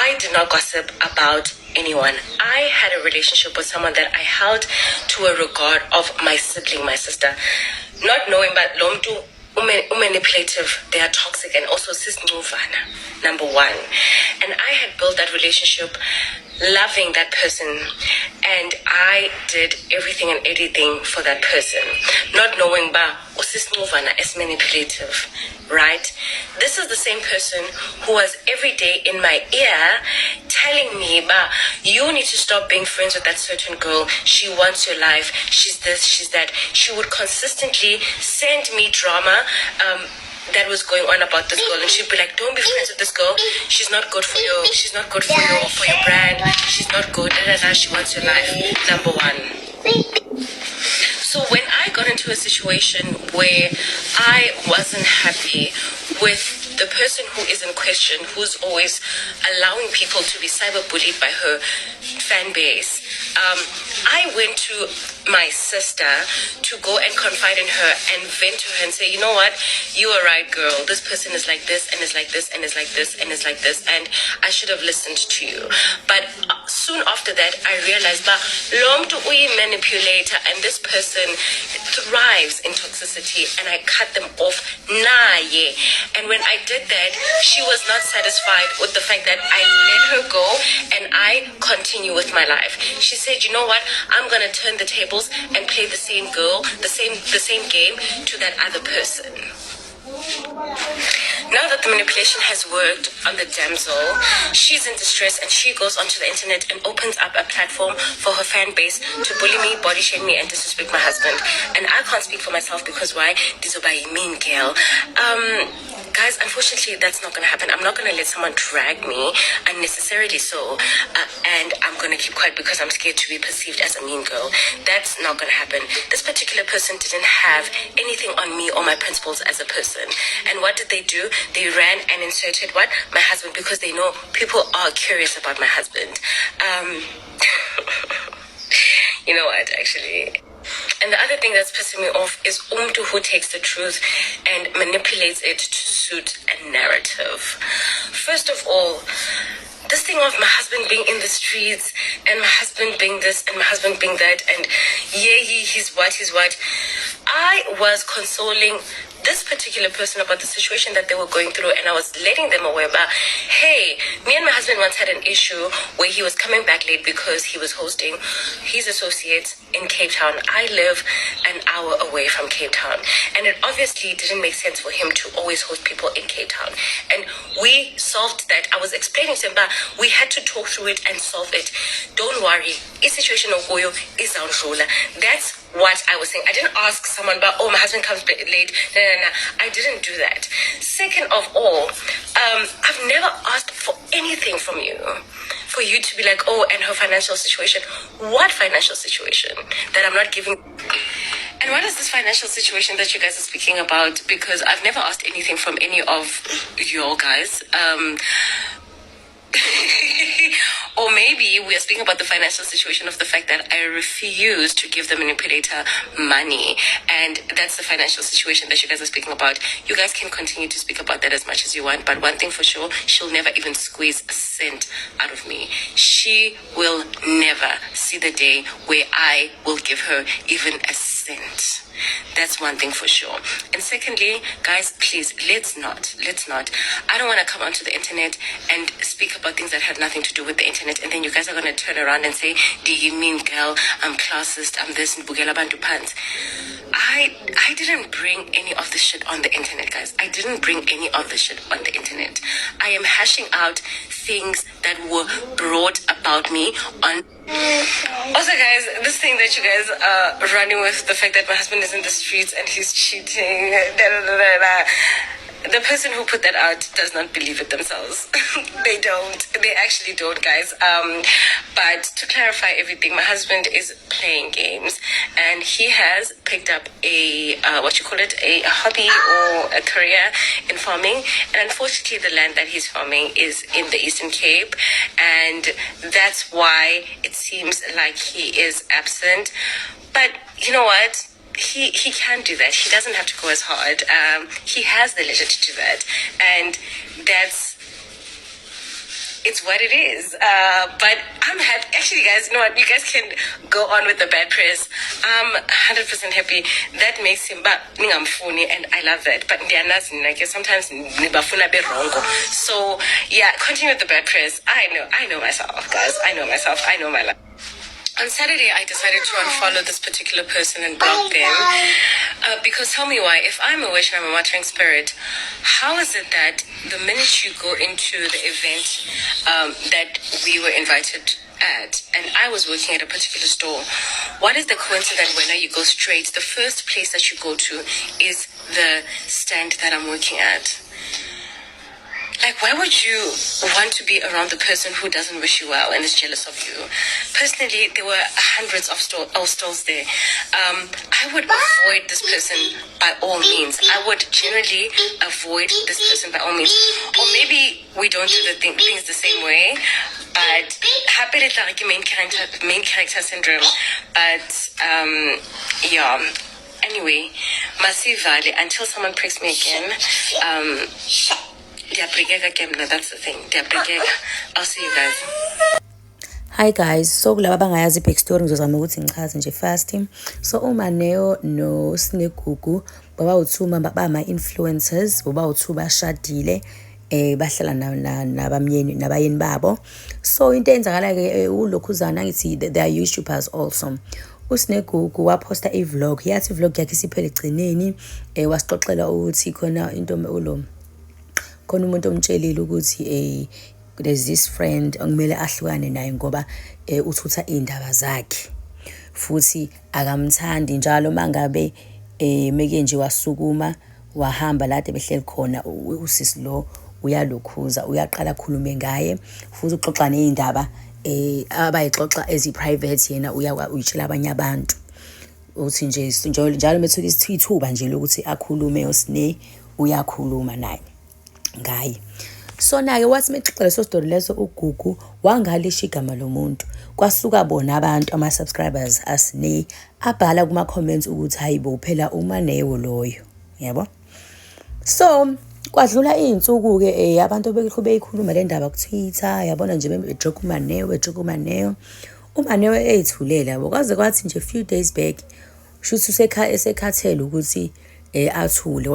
I did not gossip about anyone. I had a relationship with someone that I held to a regard of my sibling, my sister. Not knowing but lomtu manipulative, they are toxic, and also sisnuvana, number one. And I had built that relationship loving that person, and I did everything and anything for that person, not knowing ba usisnuvana is manipulative, right? This is the same person who was every day in my ear telling me, ba, you need to stop being friends with that certain girl. She wants your life. She's this, she's that. She would consistently send me drama that was going on about this girl, and she'd be like, don't be friends with this girl. She's not good for you. She's not good for your brand. She's not good. She wants your life. Number one. So when I got into a situation where I wasn't happy with the person who is in question, who's always allowing people to be cyberbullied by her fan base, I went to my sister to go and confide in her and vent to her and say, you know what, you are right, girl. This person is like this and is like this and is like this and is like this, and I should have listened to you. But soon after that, I realized that lomtu uyi manipulator, and this person thrives in toxicity, and I cut them off. Naye. And when I did that, she was not satisfied with the fact that I let her go and I continue with my life. She said, you know what, I'm gonna turn the tables and play the same girl, the same game to that other person. Now that the manipulation has worked on the damsel, she's in distress, and she goes onto the internet and opens up a platform for her fan base to bully me, body shame me, and disrespect my husband. And I can't speak for myself because why? This is a mean girl. Guys, unfortunately, that's not going to happen. I'm not going to let someone drag me unnecessarily so, and I'm going to keep quiet because I'm scared to be perceived as a mean girl. That's not going to happen. This particular person didn't have anything on me or my principles as a person. And what did they do? They ran and inserted what? My husband, because they know people are curious about my husband. You know what, actually? And the other thing that's pissing me off is Umtu who takes the truth and manipulates it to suit a narrative. First of all, this thing of my husband being in the streets and my husband being this and my husband being that, and yeah, he's what. I was consoling this particular person about the situation that they were going through, and I was letting them aware about, hey, me and my husband once had an issue where he was coming back late because he was hosting his associates in Cape Town. I live an hour away from Cape Town, and it obviously didn't make sense for him to always host people in Cape Town. And we solved that. I was explaining to him that we had to talk through it and solve it. Don't worry, this situation of Goyo is on shoulder. That's what I was saying. I didn't ask someone about, oh, my husband comes late. No. I didn't do that. Second of all, I've never asked for anything from you. For you to be like, oh, and her financial situation. What financial situation that I'm not giving? And what is this financial situation that you guys are speaking about? Because I've never asked anything from any of your guys. Or maybe we are speaking about the financial situation of the fact that I refuse to give the manipulator money. And that's the financial situation that you guys are speaking about. You guys can continue to speak about that as much as you want. But one thing for sure, she'll never even squeeze a cent out of me. She will never see the day where I will give her even a cent. That's one thing for sure. And secondly, guys, please, let's not. I don't want to come onto the internet and speak about things that have nothing to do with the internet, and then you guys are going to turn around and say, do you mean, girl, I'm classist, I'm this, and bugela bantu pants. I didn't bring any of the shit on the internet, guys. I didn't bring any of the shit on the internet. I am hashing out things that were brought about me on. Also, guys, this thing that you guys are running with, the fact that my husband is in the streets and he's cheating, the person who put that out does not believe it themselves. They don't. They actually don't, guys. But to clarify everything, my husband is playing games, and he has picked up a hobby or a career in farming. And unfortunately, the land that he's farming is in the Eastern Cape, and that's why it seems like he is absent. But you know what? He can do that. He doesn't have to go as hard. He has the leisure to do that. And it's what it is. But I'm happy. Actually, guys, you know what? You guys can go on with the bad press. I'm 100% happy. That makes him, but I'm funny, and I love that. But like sometimes nibafuna be wrong. So yeah, continue with the bad press. I know myself, guys. I know myself. I know my life. On Saturday, I decided to unfollow this particular person and block them. Because tell me why, if I'm a wish and I'm a muttering spirit, how is it that the minute you go into the event that we were invited at, and I was working at a particular store, what is the coincidence when you go straight, the first place that you go to is the stand that I'm working at? Like, why would you want to be around the person who doesn't wish you well and is jealous of you? Personally, there were hundreds of stalls there. I would avoid this person by all means. I would generally avoid this person by all means. Or maybe we don't do the things the same way, but happy to like main character syndrome. But yeah. Anyway, massive valley until someone pricks me again. That's the thing. I'll see you guys. Hi guys, so kulaba bangayazi backstory ngizozama ukuthi ngichaze nje fast. So Mmaneo no Sinegugu baba uthuma bama influencers, baba uthu bashadile bahlala nabayeni babo. So into enzakala ke ulokhuzana ngithi they are YouTubers also. uSinegugu waposta i-vlog, yathi i-vlog yakhe isiphele egcineni wasixoxela ukuthi khona into khona umuntu omtshelile ukuthi there's this friend angimele ahlukane naye ngoba uthutha indaba zakhe futhi akamthandi njalo mangabe meke nje wasukuma wahamba lade behleli khona usisi lo uyalokhuza uyaqala khulume ngaye futhi uxoxa nezindaba abayixoxa ezi-private yena uyitshela abanye abantu uthi nje njalo methola isithuba nje lokuthi akhulume uSine uyakhuluma naye ngaye. So na-ke wathi mexoxa leso story leso uGugu wangalisha igama lomuntu kwasuka bona abantu ama-subscribers asine abhala kuma-comments ukuthi hayibo phela uMmaneo loyo yabo. So kwadlula iy'nsuku-ke abantu beyikhuluma le ndaba ku-Twitter yabona nje bejoke uMmaneo uMmaneo eyithulela yabo kwaze kwathi nje few days back shuthi esekhathele ukuthi athule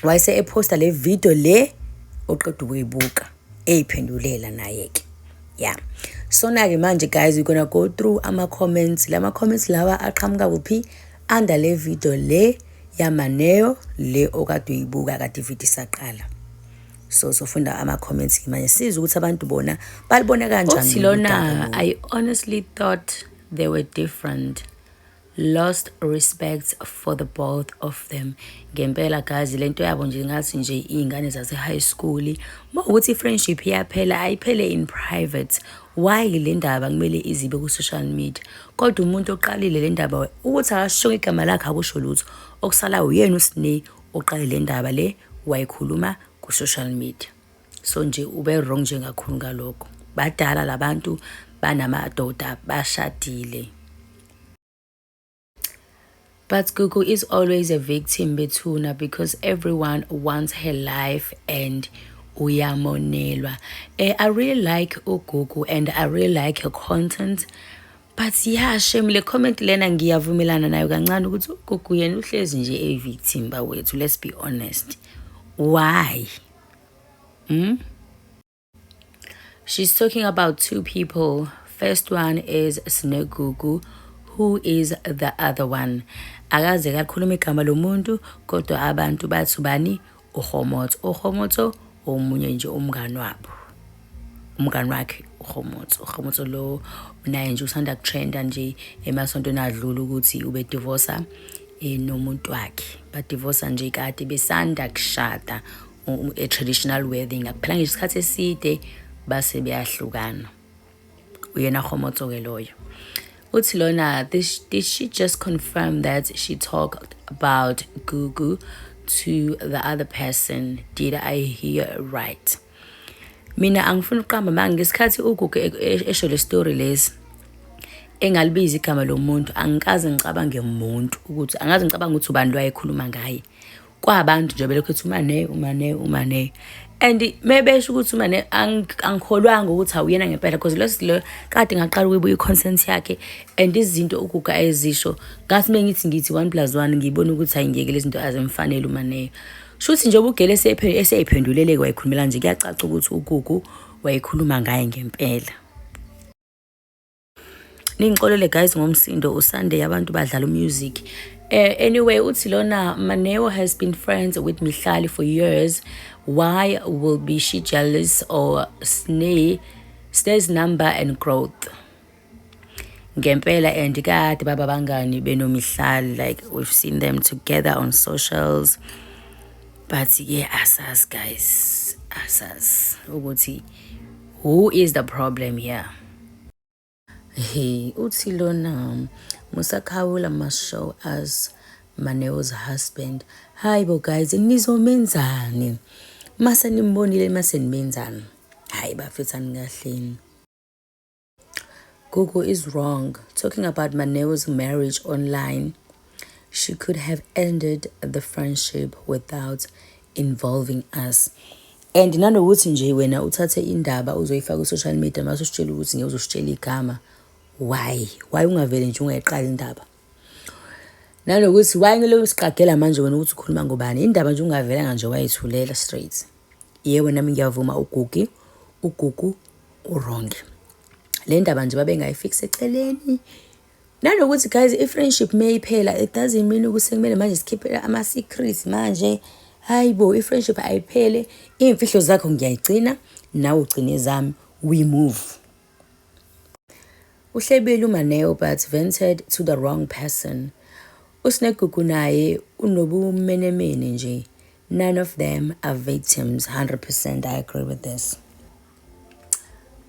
wayese eposta le video le oqeda ukuyibuka eyiphendulela naye-ke yeah. So na-ke manje guys we're gonna go through ama-comments comments lawa aqhamuka kuphi under le video le yaMmaneo le okade uyibuka kade ivideo isaqala. So sofunda ama-comments manje siza ukuthi abantu bona balibona kanjani lona. I honestly thought they were different. Lost respect for the both of them. Ngempela guys lento yabo nje ngathi nje izingane zase high school mawukuthi friendship iyaphela ayiphele in private. Why le ndaba kumele izibe ku social media? Kodwa umuntu oqalile le ndaba ukuthi akasho igama lakhe akusho lutho. Okusala uyena uSine oqale le ndaba le wayikhuluma ku social media. So nje ube wrong nje ngakhulu ngalokho. Badala labantu banamadoda bashadile. But Gugu is always a victim bethuna because everyone wants her life and uyamonelwa. I really like uGugu and I really like her content. But yeah, shame le comment lena ngiyavumelana nayo kancane ukuthi uGugu yena uhlezi nje a victim bawethu. Let's be honest. Why? She's talking about two people. First one is Sinegugu, who is the other one. Akaze kakhuluma igama lomuntu kodwa abantu bathi bani uHomotso omunye nje umngani wabo. Umngani wakhe uHomotso lo naye nje usanda kutrenda nje emasontweni adlula ukuthi ube divorce nomuntu wakhe. Ba divorce nje kade besanda kushada a traditional wedding akuphela nje isikhathi eside base beyahlukana. Uyena Homotso ke loyo. Utilona, did she just confirm that she talked about Gugu to the other person? Did I hear right? Mina angifuna uqamba manje ngesikhathi uGugu esho le story lezi engalibiza igama lomuntu angikaze ngicabange umuntu ukuthi angaze ngicabanga ukuthi ubani lo ayikhuluma ngaye. Kwabantu nje belokho ethi uMmaneo. and maybe ukuthi manje angikholwanga ukuthi awuyena ngempela because lo kade ngaqala ukuyibuya i-consent yakhe and izinto uguga ayezisho ngathi mengithi 1+1 ngiyibona ukuthi ayingeke lezi zinto azimfanele uManeo shuthi nje ubugele eseyiphenduleleke wayikhulumela nje kuyacaca ukuthi ugugu wayikhuluma ngaye ngempela. Ningixolele guys ngomsindo uSunday abantu badlala music. Anyway, uthi lona Mmaneo has been friends with Mihlali for years. Why will be she jealous or Sne's number and growth? Ngempela and kade baba bangani benomihlali, like we've seen them together on socials. But yeah, asas guys, asas. Ukuthi who is the problem here? Hey, uthi lona Musakawula must show us Mmaneo's husband. Hi bo guys, nizomenzani? Masa nimbonile mase nimenzani? Hayi bafetani kahleni. Google is wrong. Talking about Mmaneo's marriage online, she could have ended the friendship without involving us. And nanokuthi nje wena uthathe indaba uzoyifaka ku social media mase usitshela ukuthi ngeke uzositshela igama. Why ungavele nje ungayiqala indaba? Nanokuthi why ngelo siqagela manje wena ukuthi ukhuluma ngobani? Indaba nje ungavela nje wayithulela straight. Yebo nami ngiyavuma ugugu wrong. Le ndaba nje babengayifix eceleni. Nanokuthi guys i-friendship mayiphela it doesn't mean ukuthi kumele manje sikhiphe ama secrets manje. Hayibo i-friendship ayiphele, imfihlo zakho ngiyayigcina nawe ugcine zami, we move. Uhlebile uManeo but vented to the wrong person. Sinegugu naye unobumenemene nje. None of them are victims. 100% I agree with this.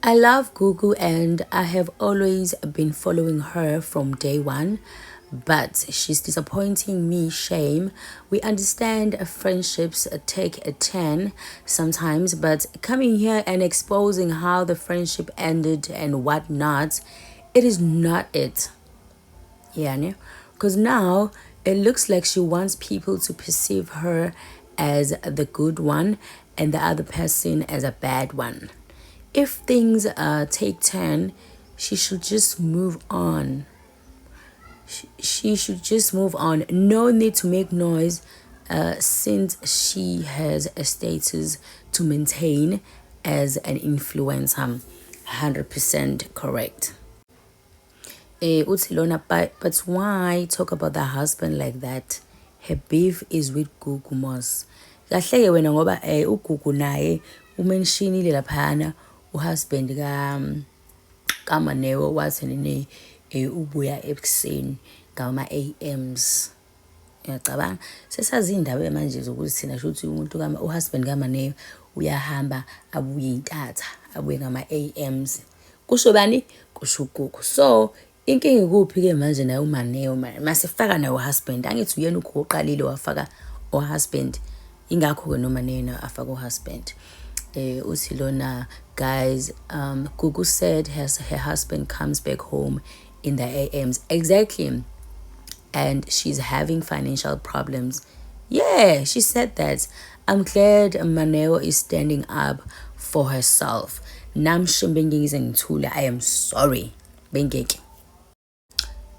I love Gugu and I have always been following her from day one, but she's disappointing me. Shame. We understand friendships take a turn sometimes, but coming here and exposing how the friendship ended and whatnot, it is not it. Yeah, because now it looks like she wants people to perceive her as the good one and the other person as a bad one. If things take turn, she should just move on. She should just move on. No need to make noise since she has a status to maintain as an influencer. 100% correct. But why talk about the husband like that? Her beef is with Gugu Mos. Kahleke wena ngoba uGugu naye umentionile laphana uhusband ka Mmaneo wathi nini ubuya ekuseni ngama AMs. Uyacabanga sesazi indaba manje zokuthi thina shothi umuntu uhusband ka Mmaneo uyahamba abuye intatha abuye ngama AMs. Kusho bani? Kusho uGugu. So inkinga ikuphi ke manje naye uManeo masifaka naye uhusband angithi uyena uGugu oqalile wafaka uhusband ingakho ke noManeo afaka uhusband. Uthi lona guys Gugu said her husband comes back home in the AMs. Exactly. And she's having financial problems. Yeah, she said that. I'm glad Mmaneo is standing up for herself. I am sorry. Bengeke.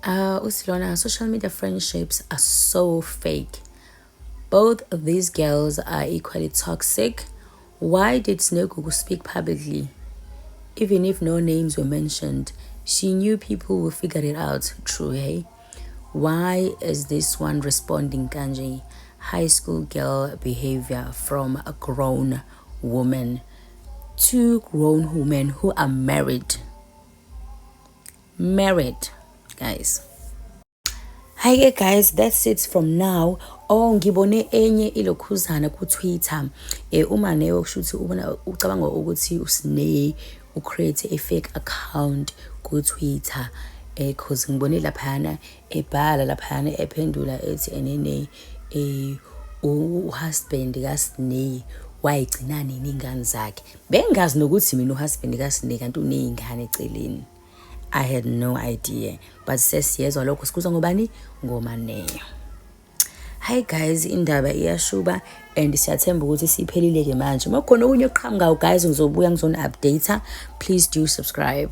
Usilona, social media friendships are so fake. Both of these girls are equally toxic. Why did Sinegugu speak publicly? Even if no names were mentioned, she knew people would figure it out. True, hey? Why is this one responding kanji? High school girl behavior from a grown woman. Two grown women who are married. Married, guys. Hi guys, that's it from now. Ngibone enye ilokhuzana ku Twitter. UManeo kushuthi ubona ucabanga ukuthi usine create a fake account ku Twitter. Cause ngibone laphana ebhala laphana ephendula ethi enene uhusband kaSine wayigcina nini ingane zakhe. Bengazi nokuthi mina uhusband kaSine kanti unezingane eceleni. I had no idea, but sesiyezwa lokho sikuza ngobani ngoManeo. Hi guys, indaba iyashuba and siyathemba ukuthi siphelile ke manje. Uma khona okunye okuqhamukayo guys ngizobuya ngizoni-update. Please do subscribe.